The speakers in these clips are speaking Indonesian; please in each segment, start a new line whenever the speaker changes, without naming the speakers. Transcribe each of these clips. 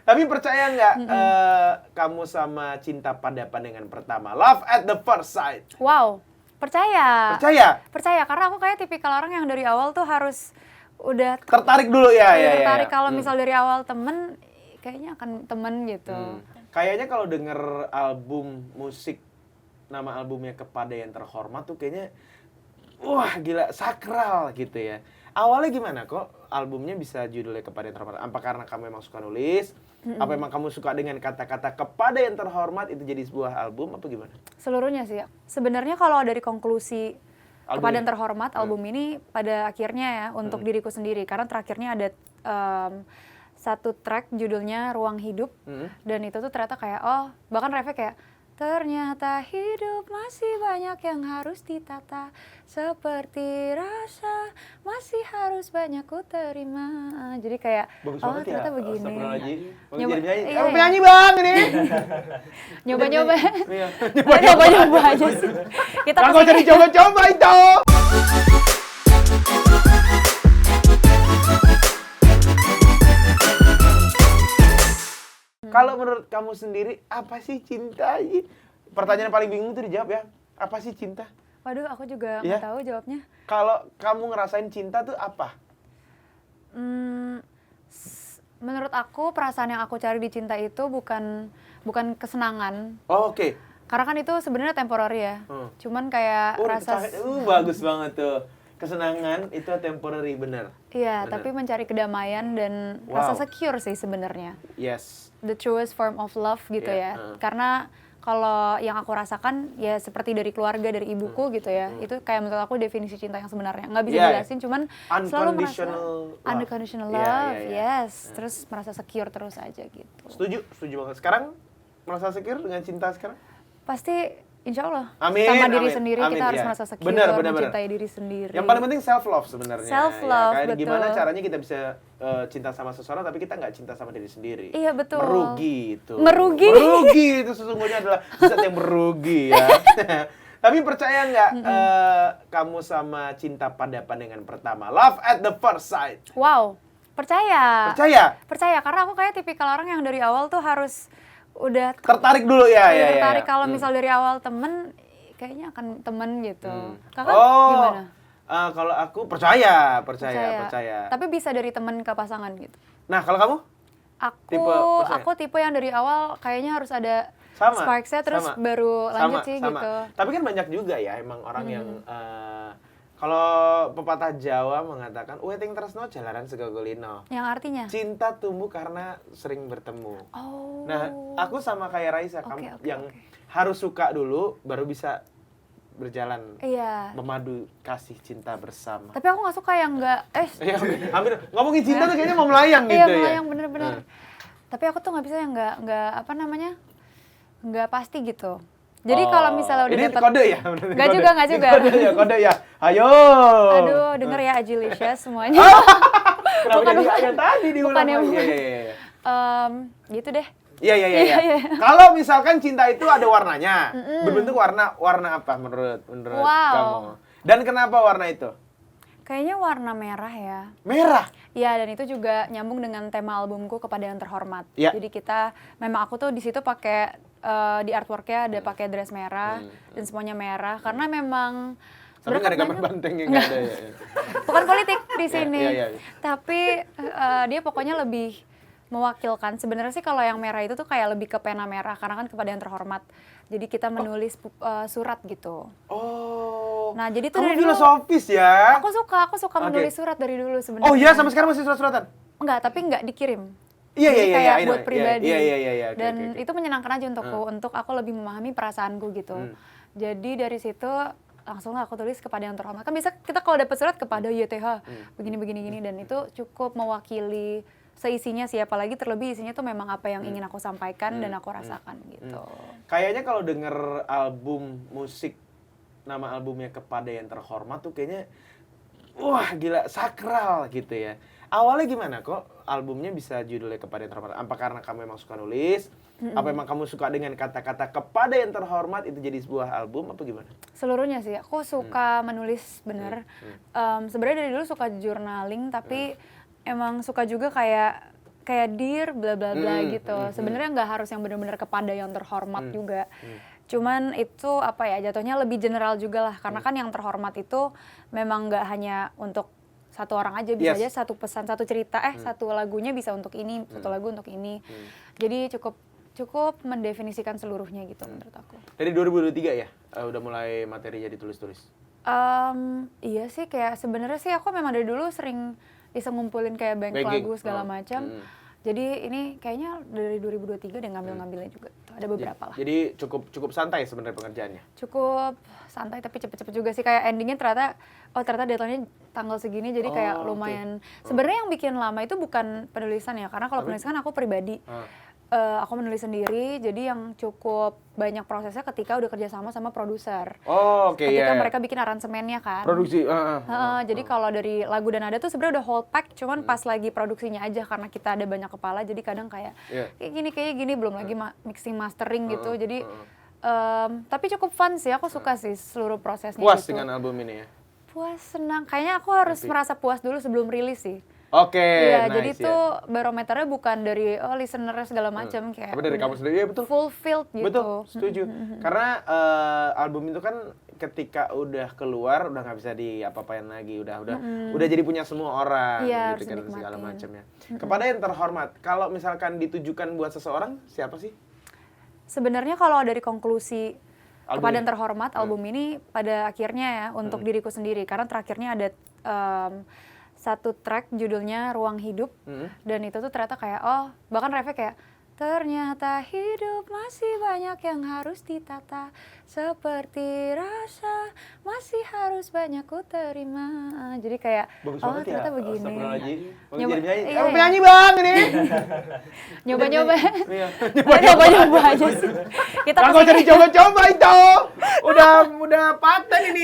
Tapi percaya nggak kamu sama Cinta pada Pandangan Pertama, Love at the First Sight?
Wow, percaya.
Percaya?
Percaya, karena aku kayak tipikal orang yang dari awal tuh harus udah
Tertarik dulu ya?
tertarik. Kalau misal dari awal temen, kayaknya akan temen gitu.
Kayaknya kalau denger album musik, nama albumnya Kepada Yang Terhormat tuh kayaknya, wah gila, sakral gitu ya. Awalnya gimana kok albumnya bisa judulnya Kepada Yang Terhormat? Apa karena kamu memang suka nulis? Apa emang kamu suka dengan kata-kata Kepada Yang Terhormat itu jadi sebuah album, apa gimana?
Seluruhnya sih. Sebenarnya kalau dari konklusi Kepada Yang Terhormat, album ini pada akhirnya ya untuk diriku sendiri. Karena terakhirnya ada satu track judulnya Ruang Hidup. Dan itu tuh ternyata kayak, bahkan refnya kayak, ternyata hidup masih banyak yang harus ditata, seperti rasa masih harus banyak ku terima. Jadi kayak, ternyata begini.
Kamu penyanyi bang ini.
Nyoba-nyoba. Nyoba-nyoba aja sih. Kita
nggak jadi coba-coba itu. Kalau menurut kamu sendiri, apa sih cinta? Pertanyaan paling bingung tuh dijawab ya. Apa sih cinta?
Waduh, aku juga nggak tahu jawabnya.
Kalau kamu ngerasain cinta tuh apa?
Menurut aku, perasaan yang aku cari di cinta itu bukan kesenangan.
Oh, oke.
Karena kan itu sebenarnya temporary ya. Cuman kayak
bagus banget tuh. Kesenangan itu temporary, bener.
Iya, tapi mencari kedamaian dan rasa secure sih sebenarnya.
Yes.
The truest form of love gitu ya. Karena kalau yang aku rasakan ya seperti dari keluarga, dari ibuku gitu ya. Itu kayak menurut aku definisi cinta yang sebenarnya. Nggak bisa dijelasin, cuman selalu merasa unconditional love. Yes. Terus merasa secure terus aja gitu.
Setuju banget. Sekarang merasa secure dengan cinta sekarang?
Pasti insya Allah.
Amin,
sama diri
amin,
sendiri
amin,
kita harus merasa secure, mencintai diri sendiri.
Yang paling penting self love sebenarnya.
Self love,
ya,
betul.
Gimana caranya kita bisa cinta sama seseorang tapi kita nggak cinta sama diri sendiri.
Iya betul.
Merugi itu.
Merugi
itu sesungguhnya adalah zat yang merugi ya. Tapi percaya nggak kamu sama Cinta Pada Pandangan Pertama, Love at the First Sight?
Wow, percaya. Percaya, karena aku kayak tipikal orang yang dari awal tuh harus udah
tertarik dulu ya.
Tertarik. Kalau misal dari awal temen, kayaknya akan temen gitu. Kakak gimana?
Kalau aku percaya.
Tapi bisa dari temen ke pasangan gitu.
Nah, kalau kamu?
Aku tipe yang dari awal kayaknya harus ada sparks-nya terus baru lanjut sih gitu.
Tapi kan banyak juga ya emang orang yang kalau pepatah Jawa mengatakan ueting tresno jalaran segagolino.
Yang artinya?
Cinta tumbuh karena sering bertemu.
Oh.
Nah, aku sama kayak Raisa, kamu yang harus suka dulu baru bisa berjalan.
Iya.
Memadu kasih cinta bersama.
Tapi aku nggak suka yang nggak
hampir ngomongin cinta tuh kayaknya mau melayang gitu ya.
Iya, melayang bener-bener. Tapi aku tuh nggak bisa yang nggak nggak pasti gitu. Jadi kalau misalnya udah
ini kode ya?
Nggak juga.
Kode ya. Ayo.
Aduh, denger ya Agilicious semuanya.
Kenapa jadi yang tadi diulang lagi?
Gitu deh.
Iya. Kalau misalkan cinta itu ada warnanya, berbentuk warna apa menurut kamu? Dan kenapa warna itu?
Kayaknya warna merah ya.
Merah?
Iya, dan itu juga nyambung dengan tema albumku Kepada Yang Terhormat.
Ya.
Jadi memang aku tuh di situ pakai di artworknya ada pakai dress merah dan semuanya merah karena memang
tapi nggak ada gambar bantengnya, nggak ada ya.
Bukan politik di sini.
Iya.
Tapi dia pokoknya lebih mewakilkan. Sebenarnya sih kalau yang merah itu tuh kayak lebih ke pena merah karena kan Kepada Yang Terhormat. Jadi kita menulis surat gitu.
Oh.
Nah, jadi tuh
kamu
dari
filosofis ya?
Aku suka menulis surat dari dulu sebenarnya.
Oh iya, sampai sekarang masih surat-suratan?
Enggak, tapi enggak dikirim.
Iya,
kayak buat pribadi.
Iya.
Dan itu menyenangkan aja untuk aku lebih memahami perasaanku gitu. Jadi dari situ langsung aku tulis Kepada Yang Terhormat. Kan bisa kita kalau dapat surat kepada YTH begini dan itu cukup mewakili seisinya sih, apalagi terlebih isinya tuh memang apa yang ingin aku sampaikan dan aku rasakan gitu.
Kayaknya kalau denger album musik, nama albumnya Kepada Yang Terhormat tuh kayaknya wah gila, sakral gitu ya. Awalnya gimana kok albumnya bisa judulnya Kepada Yang Terhormat? Apa karena kamu memang suka nulis? Apa memang kamu suka dengan kata-kata Kepada Yang Terhormat itu jadi sebuah album apa gimana?
Seluruhnya sih, aku suka menulis bener. Sebenarnya dari dulu suka journaling, tapi emang suka juga kayak kayak Dear bla bla bla gitu. Sebenarnya nggak harus yang benar-benar kepada yang terhormat juga. Cuman itu apa ya, jatuhnya lebih general juga lah, karena kan yang terhormat itu memang nggak hanya untuk satu orang aja, bisa aja satu pesan, satu cerita, satu lagunya bisa untuk ini, satu lagu untuk ini. Jadi cukup mendefinisikan seluruhnya gitu menurut aku.
Dari 2023 ya, udah mulai materinya ditulis-tulis?
Iya sih, kayak sebenarnya sih aku memang dari dulu sering bisa ngumpulin kayak bank lagu segala macam. Jadi ini kayaknya dari 2023 udah ngambil-ngambilnya juga. Ada beberapa lah.
Jadi cukup santai sebenarnya pengerjaannya?
Cukup santai tapi cepet-cepet juga sih. Kayak endingnya ternyata deadline-nya tanggal segini, jadi kayak lumayan. Sebenarnya yang bikin lama itu bukan penulisan ya, karena kalau penulisan aku pribadi. Aku menulis sendiri, jadi yang cukup banyak prosesnya ketika udah kerja sama produser. Ketika mereka bikin aransemennya kan.
Produksi.
Jadi kalau dari lagu dan nada tuh sebenarnya udah whole pack, cuman pas lagi produksinya aja karena kita ada banyak kepala, jadi kadang kayak kayak gini, belum lagi mixing mastering gitu. Jadi tapi cukup fun sih, aku suka sih seluruh prosesnya.
Puas
gitu.
dengan album ini ya?
Puas, senang. Kayaknya aku harus merasa puas dulu sebelum rilis sih.
Iya,
nice, jadi tuh barometernya bukan dari listener segala macam, kayak
tapi dari kamu sendiri, ya betul.
Fulfilled gitu.
Betul, setuju. Karena album itu kan ketika udah keluar udah nggak bisa diapa-apain lagi, udah jadi punya semua orang gitu kan, segala macamnya. Kepada yang terhormat, kalau misalkan ditujukan buat seseorang, siapa sih?
Sebenarnya kalau dari konklusi kepada yang terhormat, album ini pada akhirnya ya untuk diriku sendiri, karena terakhirnya ada satu track judulnya Ruang Hidup, dan itu tuh ternyata kayak bahkan refnya kayak ternyata hidup masih banyak yang harus ditata, seperti rasa masih harus banyak ku terima. Jadi kayak ternyata begini.
Kamu penyanyi bang ini.
Nyoba-nyoba nyoba-nyoba aja sih. Kita
nggak usah dicoba-coba itu. Udah paten ini.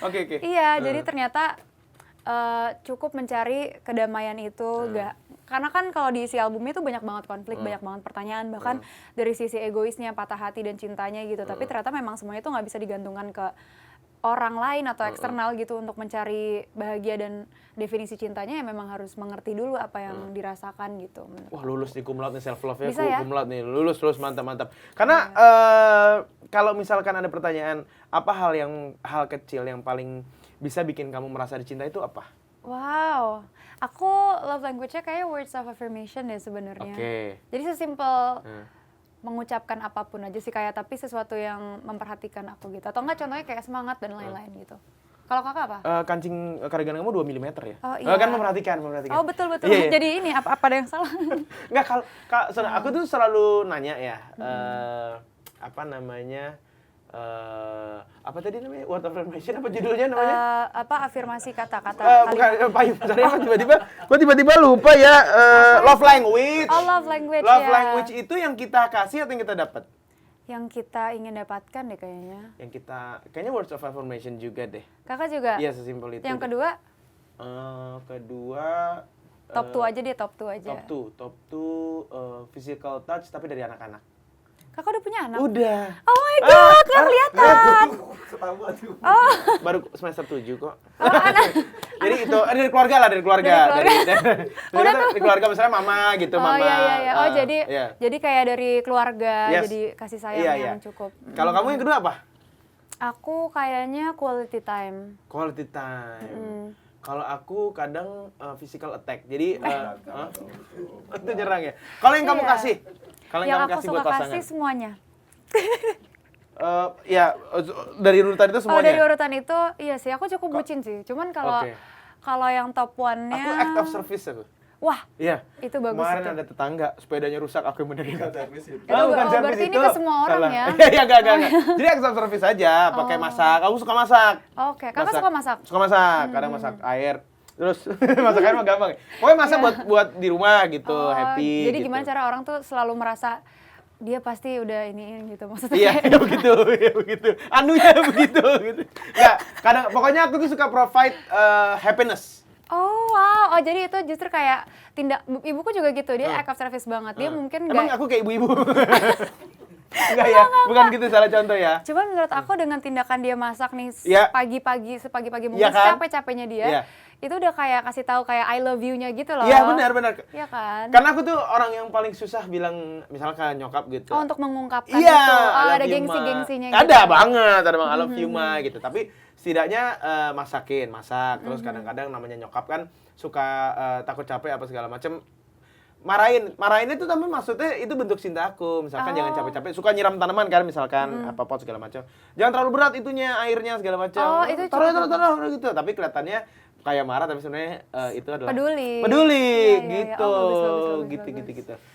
Oke.
Iya, jadi ternyata cukup mencari kedamaian itu, karena kan kalau di isi albumnya tuh banyak banget konflik, banyak banget pertanyaan, bahkan dari sisi egoisnya, patah hati dan cintanya gitu. Tapi ternyata memang semuanya tuh nggak bisa digantungkan ke orang lain atau eksternal gitu untuk mencari bahagia dan definisi cintanya, ya memang harus mengerti dulu apa yang dirasakan gitu.
Wah, lulus nih cum laude nih, self love-nya
ya?
cum laude nih, lulus mantap. Karena kalau misalkan ada pertanyaan, apa hal kecil yang paling bisa bikin kamu merasa dicintai itu apa?
Wow, aku love language-nya kayak words of affirmation ya sebenarnya. Jadi sesimpel mengucapkan apapun aja sih, kayak tapi sesuatu yang memperhatikan aku gitu. Atau enggak contohnya kayak semangat dan lain-lain gitu. Kalau kakak apa?
Kancing kardigan kamu 2 mm ya?
Oh iya.
Kan memperhatikan.
Oh betul.
Iya.
Jadi ini apa ada yang salah?
Enggak, aku tuh selalu nanya ya, apa namanya, apa tadi namanya, word of affirmation, apa judulnya namanya?
Afirmasi kata-kata.
Bukan, gue tiba-tiba lupa ya. Love language.
Oh, love language.
Love language itu yang kita kasih atau yang kita dapat?
Yang kita ingin dapatkan deh kayaknya.
Kayaknya words of affirmation juga deh.
Kakak juga?
Iya, sesimpel itu.
Yang kedua? Top 2 aja deh, top 2 aja.
Top 2 physical touch tapi dari anak-anak.
Kakak udah punya anak?
Udah.
Oh my god, nggak kelihatan.
Baru semester 7 kok. Jadi itu dari keluarga. Dari keluarga misalnya mama gitu, mama.
Iya. Jadi kayak dari keluarga, jadi kasih sayang yang cukup.
Kalau kamu yang kedua apa?
Aku kayaknya quality time.
Quality time. Kalau aku kadang physical attack. Jadi itu nyerang ya. Kalau yang kamu kasih?
Yang aku suka kasih semuanya.
Ya, dari urutan itu semuanya?
Dari urutan itu, iya sih. Aku cukup bucin sih. Cuman kalau yang top one-nya...
Aku act of service aku.
Wah,
iya.
Itu bagus.
Kemarin ada tetangga, sepedanya rusak, aku yang benerin.
Bukan berarti ini ke semua orang ya?
Iya, enggak. Jadi act of service aja, pakai masak. Aku suka masak.
Oke, kakak suka masak?
Suka masak, kadang masak air. Terus masak air mah gampang. Pokoknya masak buat di rumah gitu, happy.
Jadi
gitu.
gimana cara orang tuh selalu merasa dia pasti udah ini gitu maksudnya.
Iya, begitu. Anunya begitu gitu. Enggak, kadang pokoknya aku tuh suka provide happiness.
Oh wow, jadi itu justru kayak tindak ibuku juga gitu, dia act of service banget. Dia mungkin
emang aku kayak ibu-ibu. Enggak ya, bukan gitu salah contoh ya.
Cuman menurut aku dengan tindakan dia masak nih
Iya.
sepagi-pagi
Iya
mungkin
kan?
capek-capeknya dia,
Iya.
itu udah kayak kasih tahu kayak I love you-nya gitu loh.
Iya benar.
Iya kan?
Karena aku tuh orang yang paling susah bilang misalkan nyokap gitu.
Oh, untuk mengungkapkan
Iya,
itu.
I love
Ada
you, Ma.
gengsi-gengsinya
Ada
gitu.
banget, ada bang I love you ma gitu. Tapi setidaknya masak. Terus kadang-kadang namanya nyokap kan suka takut capek apa segala macem. Marahin itu tapi maksudnya itu bentuk cinta aku. Misalkan jangan capek-capek, suka nyiram tanaman kan misalkan apa pot segala macam. Jangan terlalu berat itunya, airnya segala macam.
Oh, itu
taruh gitu. Tapi kelihatannya kayak marah tapi sebenarnya itu adalah
Peduli.
peduli
Iya, iya, iya.
gitu.
Oh, bagus.
Gitu.